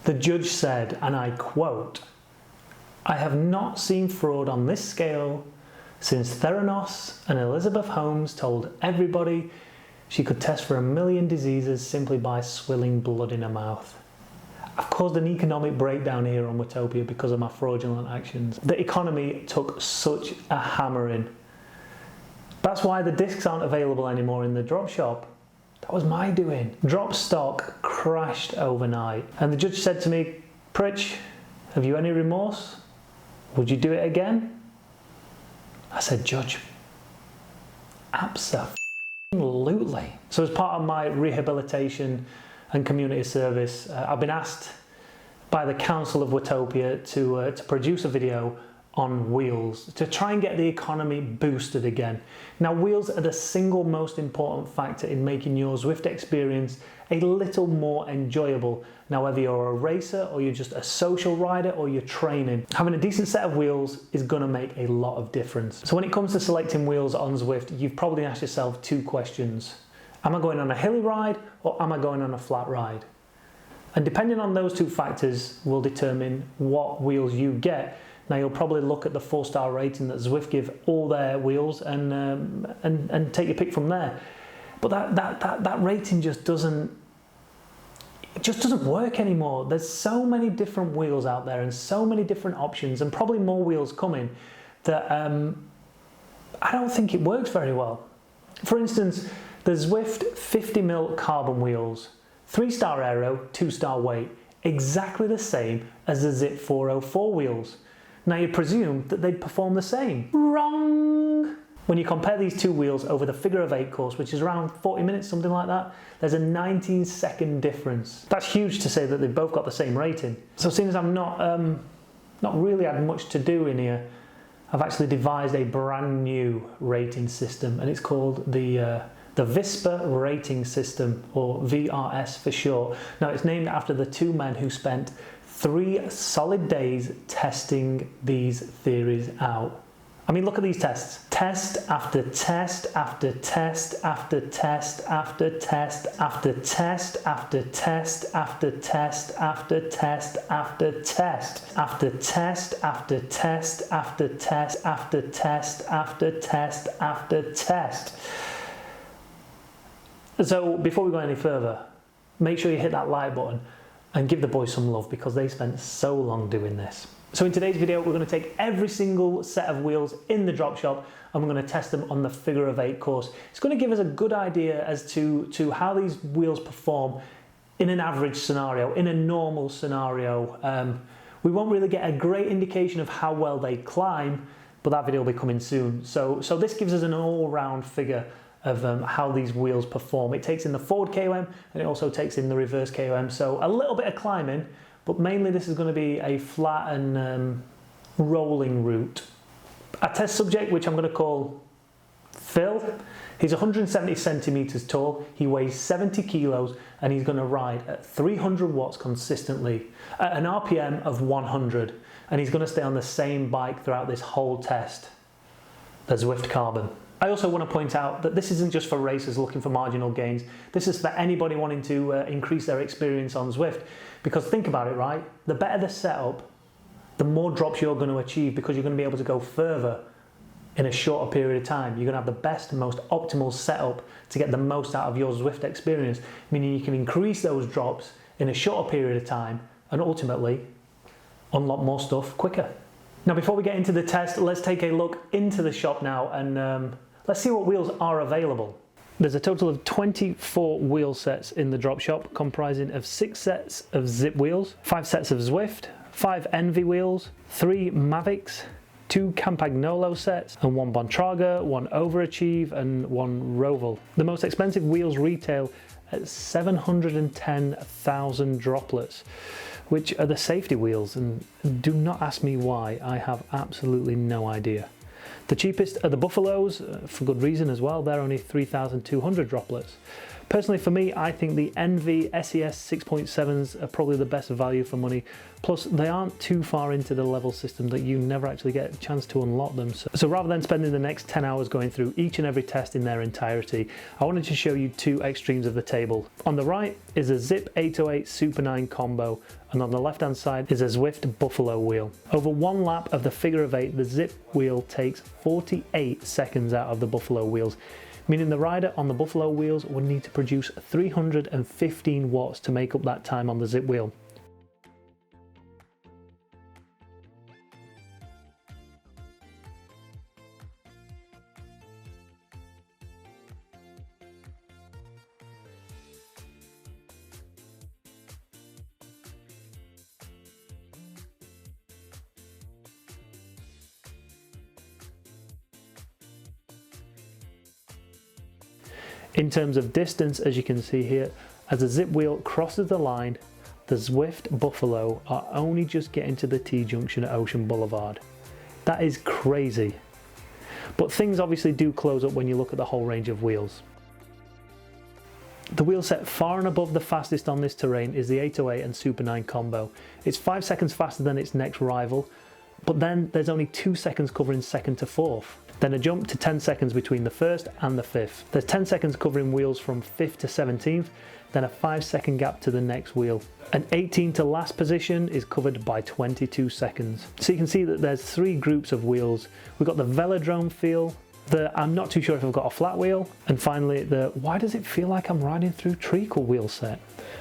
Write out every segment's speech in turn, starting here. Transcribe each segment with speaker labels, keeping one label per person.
Speaker 1: The judge said, and I quote, "I have not seen fraud on this scale since Theranos and Elizabeth Holmes told everybody she could test for 1 million diseases simply by swilling blood in her mouth. I've caused an economic breakdown here on Watopia because of my fraudulent actions. The economy took such a hammering. That's why the discs aren't available anymore in the drop shop. That was my doing. Drop stock crashed overnight." And the judge said to me, "Pritch, have you any remorse? Would you do it again?" I said, "Judge, absolutely." So as part of my rehabilitation and community service, I've been asked by the Council of Watopia to produce a video on wheels to try and get the economy boosted again. Now, wheels are the single most important factor in making your Zwift experience a little more enjoyable. Now, whether you're a racer or you're just a social rider or you're training, having a decent set of wheels is going to make a lot of difference. So when it comes to selecting wheels on Zwift, you've probably asked yourself 2 questions. Am I going on a hilly ride or am I going on a flat ride? And depending on those 2 factors will determine what wheels you get. Now, you'll probably look at the 4-star rating that Zwift give all their wheels and take your pick from there. But that rating just doesn't work anymore. There's so many different wheels out there and so many different options, and probably more wheels coming, that I don't think it works very well. For instance, the Zwift 50mm carbon wheels, 3-star aero, 2-star weight, exactly the same as the Zip 404 wheels. Now, you presume that they'd perform the same. Wrong! When you compare these 2 wheels over the figure of 8 course, which is around 40 minutes, something like that, there's a 19-second difference. That's huge to say that they've both got the same rating. So seeing as I've not really had much to do in here, I've actually devised a brand new rating system, and it's called the Visper rating system, or VRS for short. Now, it's named after the 2 men who spent 3 solid days testing these theories out. I mean, look at these tests. Test after test after test after test after test after test after test after test after test after test after test after test after test after test after test after test. So before we go any further, make sure you hit that like button and give the boys some love, because they spent so long doing this. So in today's video, we're going to take every single set of wheels in the drop shop and we're going to test them on the figure of 8 course. It's going to give us a good idea as to how these wheels perform in an average scenario, in a normal scenario. We won't really get a great indication of how well they climb, but that video will be coming soon. So this gives us an all-round figure of how these wheels perform. It takes in the forward KOM and it also takes in the reverse KOM. So a little bit of climbing, but mainly this is going to be a flat and rolling route. Our test subject, which I'm going to call Phil, he's 170 centimeters tall, he weighs 70 kilos, and he's going to ride at 300 watts consistently at an RPM of 100, and he's going to stay on the same bike throughout this whole test, the Zwift Carbon. I also want to point out that this isn't just for racers looking for marginal gains. This is for anybody wanting to increase their experience on Zwift. Because think about it, right? The better the setup, the more drops you're going to achieve, because you're going to be able to go further in a shorter period of time. You're going to have the best and most optimal setup to get the most out of your Zwift experience, meaning you can increase those drops in a shorter period of time and ultimately unlock more stuff quicker. Now, before we get into the test, let's take a look into the shop now and let's see what wheels are available. There's a total of 24 wheel sets in the drop shop, comprising of 6 sets of Zip wheels, 5 sets of Zwift, 5 Envy wheels, 3 Mavics, 2 Campagnolo sets, and 1 Bontrager, 1 Overachieve, and 1 Roval. The most expensive wheels retail at 710,000 droplets, which are the safety wheels, and do not ask me why, I have absolutely no idea. The cheapest are the Buffaloes, for good reason as well, they're only 3,200 droplets. Personally for me, I think the Envy SES 6.7s are probably the best value for money. Plus they aren't too far into the level system that you never actually get a chance to unlock them. So rather than spending the next 10 hours going through each and every test in their entirety, I wanted to show you two extremes of the table. On the right is a Zip 808 Super 9 combo, and on the left hand side is a Zwift Buffalo wheel. Over one lap of the figure of 8, the Zip wheel takes 48 seconds out of the Buffalo wheels, meaning the rider on the Buffalo wheels would need to produce 315 watts to make up that time on the Zip wheel. In terms of distance, as you can see here, as the Zip wheel crosses the line, the Zwift Buffalo are only just getting to the T-junction at Ocean Boulevard. That is crazy. But things obviously do close up when you look at the whole range of wheels. The wheel set far and above the fastest on this terrain is the 808 and Super 9 combo. It's 5 seconds faster than its next rival, but then there's only 2 seconds covering second to fourth. Then a jump to 10 seconds between the first and the fifth. There's 10 seconds covering wheels from 5th to 17th, then a 5-second gap to the next wheel. An 18 to last position is covered by 22 seconds. So you can see that there's 3 groups of wheels. We've got the velodrome feel, I'm not too sure if I've got a flat wheel, and finally why does it feel like I'm riding through treacle wheel set?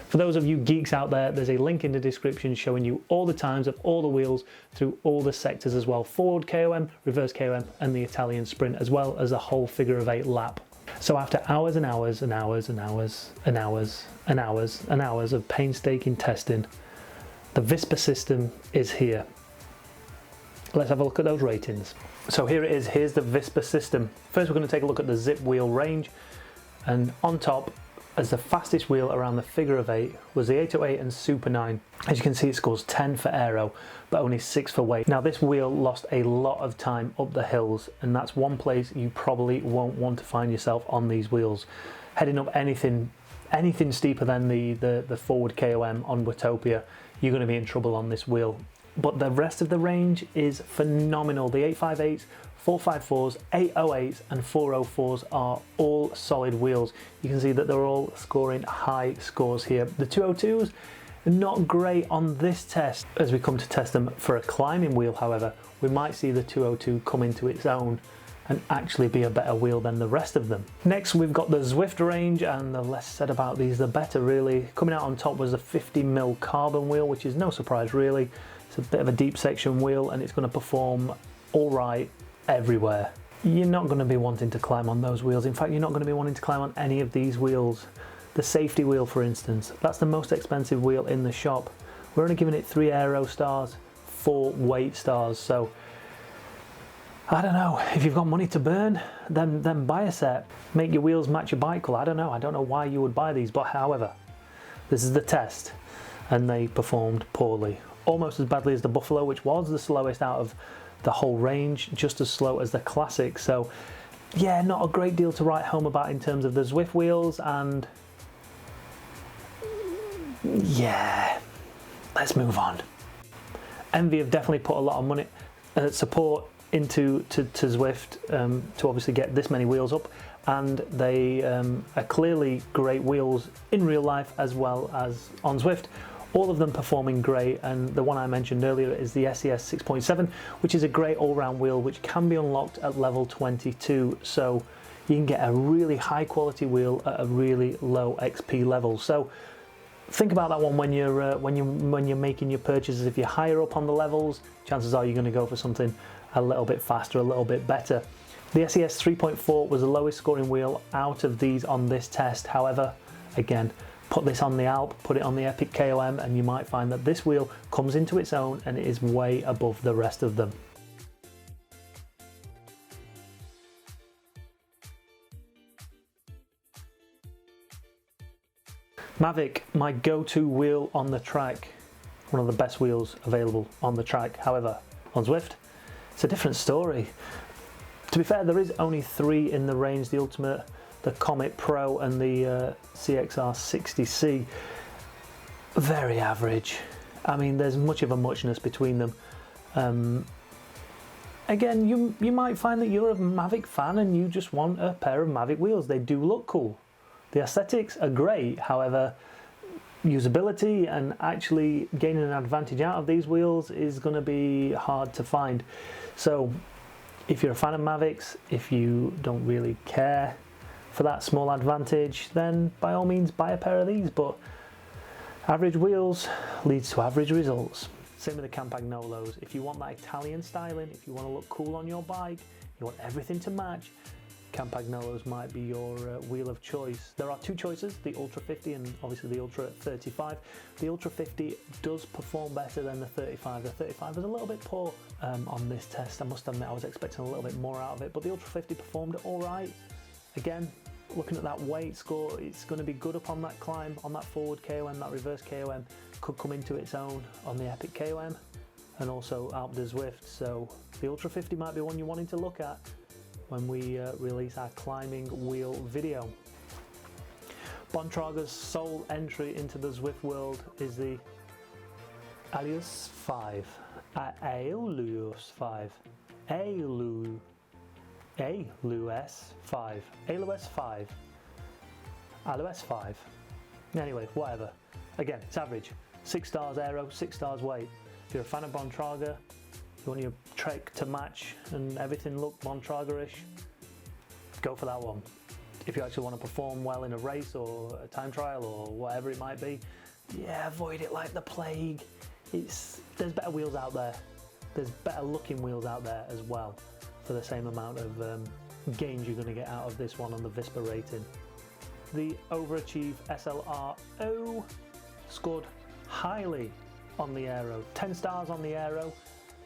Speaker 1: For those of you geeks out there, there's a link in the description showing you all the times of all the wheels through all the sectors as well. Forward KOM, reverse KOM, and the Italian sprint, as well as a whole figure of 8 lap. So after hours and hours and hours and hours and hours and hours and hours of painstaking testing, the Visper system is here. Let's have a look at those ratings. So here it is, here's the Visper system. First we're going to take a look at the Zip wheel range, and on top, as the fastest wheel around the figure of 8, was the 808 and Super 9. As you can see, it scores 10 for aero, but only 6 for weight. Now this wheel lost a lot of time up the hills, and that's one place you probably won't want to find yourself on these wheels. Heading up anything steeper than the forward KOM on Watopia, you're going to be in trouble on this wheel. But the rest of the range is phenomenal. The 858s, 454s, 808s and 404s are all solid wheels. You can see that they're all scoring high scores here. The 202s are not great on this test. As we come to test them for a climbing wheel, however, we might see the 202 come into its own and actually be a better wheel than the rest of them. Next we've got the Zwift range, and the less said about these the better really. Coming out on top was a 50mm carbon wheel, which is no surprise really. It's a bit of a deep section wheel and it's going to perform alright everywhere. You're not going to be wanting to climb on those wheels. In fact, you're not going to be wanting to climb on any of these wheels. The safety wheel, for instance, that's the most expensive wheel in the shop. We're only giving it 3 aero stars, 4 weight stars. So I don't know, if you've got money to burn, then buy a set. Make your wheels match your bike colour. I don't know why you would buy these, but however, this is the test and they performed poorly. Almost as badly as the Buffalo, which was the slowest out of the whole range, just as slow as the Classic. So yeah, not a great deal to write home about in terms of the Zwift wheels, and yeah, let's move on. Envy have definitely put a lot of money support into Zwift to obviously get this many wheels up, and they are clearly great wheels in real life as well as on Zwift. All of them performing great, and the one I mentioned earlier is the SES 6.7, which is a great all-round wheel which can be unlocked at level 22, so you can get a really high quality wheel at a really low XP level. So think about that one when you're making your purchases. If you're higher up on the levels, chances are you're going to go for something a little bit faster, a little bit better. The SES 3.4 was the lowest scoring wheel out of these on this test. However, again, put this on the Alp, put it on the Epic KOM, and you might find that this wheel comes into its own and it is way above the rest of them. Mavic, my go-to wheel on the track. One of the best wheels available on the track. However, on Zwift, it's a different story. To be fair, there is only 3 in the range. The Ultimate, the Comet Pro and the CXR 60C. Very average. I mean, there's much of a muchness between them. Again, you might find that you're a Mavic fan and you just want a pair of Mavic wheels. They do look cool. The aesthetics are great, however, usability and actually gaining an advantage out of these wheels is going to be hard to find. So if you're a fan of Mavics, if you don't really care for that small advantage, then by all means buy a pair of these, but average wheels leads to average results. Same with the Campagnolos. If you want that Italian styling, if you want to look cool on your bike, you want everything to match, Campagnolos might be your wheel of choice. There are two choices, the Ultra 50 and obviously the Ultra 35. The Ultra 50 does perform better than the 35. The 35 was a little bit poor on this test. I must admit I was expecting a little bit more out of it, but the Ultra 50 performed all right. Again, looking at that weight score, it's going to be good up on that climb, on that forward KOM, that reverse KOM could come into its own on the Epic KOM and also Alpe de Zwift. So the Ultra 50 might be one you're wanting to look at when we release our climbing wheel video. Bontrager's sole entry into the Zwift world is the Alias 5. Alias 5. Alias 5. Alias 5. Alias 5. Anyway, whatever. Again, it's average. 6 stars aero, 6 stars weight. If you're a fan of Bontrager, you want your trek to match and everything look Bontrager-ish, go for that one. If you actually want to perform well in a race or a time trial or whatever it might be, yeah, avoid it like the plague. There's better wheels out there. There's better looking wheels out there as well for the same amount of gains you're going to get out of this one on the Visper rating. The Overachieve SLR-O scored highly on the aero, 10 stars on the aero.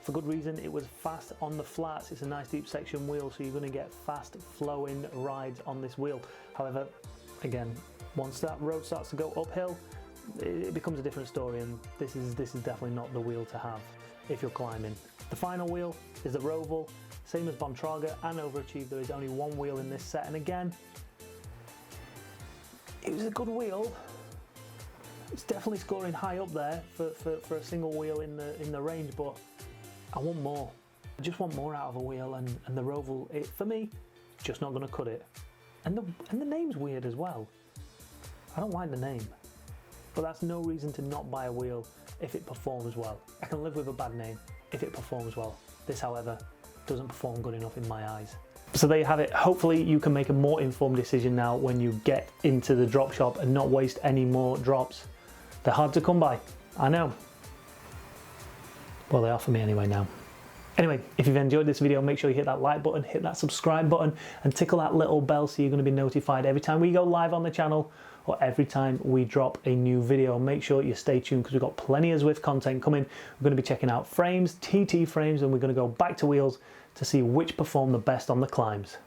Speaker 1: For good reason, it was fast on the flats. It's a nice deep section wheel, so you're going to get fast flowing rides on this wheel. However, again, once that road starts to go uphill, it becomes a different story, and this is definitely not the wheel to have if you're climbing. The final wheel is the Roval. Same as Bontrager and Overachieve, there is only one wheel in this set, and again, it was a good wheel. It's definitely scoring high up there for a single wheel in the range, but I want more. I just want more out of a wheel, and the Roval, for me, just not going to cut it. And the name's weird as well. I don't like the name, but that's no reason to not buy a wheel if it performs well. I can live with a bad name if it performs well. This, however, doesn't perform good enough in my eyes. So there you have it. Hopefully you can make a more informed decision now when you get into the drop shop and not waste any more drops. They're hard to come by, I know. Well, they are for me anyway now. Anyway, if you've enjoyed this video, make sure you hit that like button, hit that subscribe button, and tickle that little bell so you're going to be notified every time we go live on the channel or every time we drop a new video. Make sure you stay tuned because we've got plenty of Zwift content coming. We're going to be checking out frames, TT frames, and we're going to go back to wheels to see which perform the best on the climbs.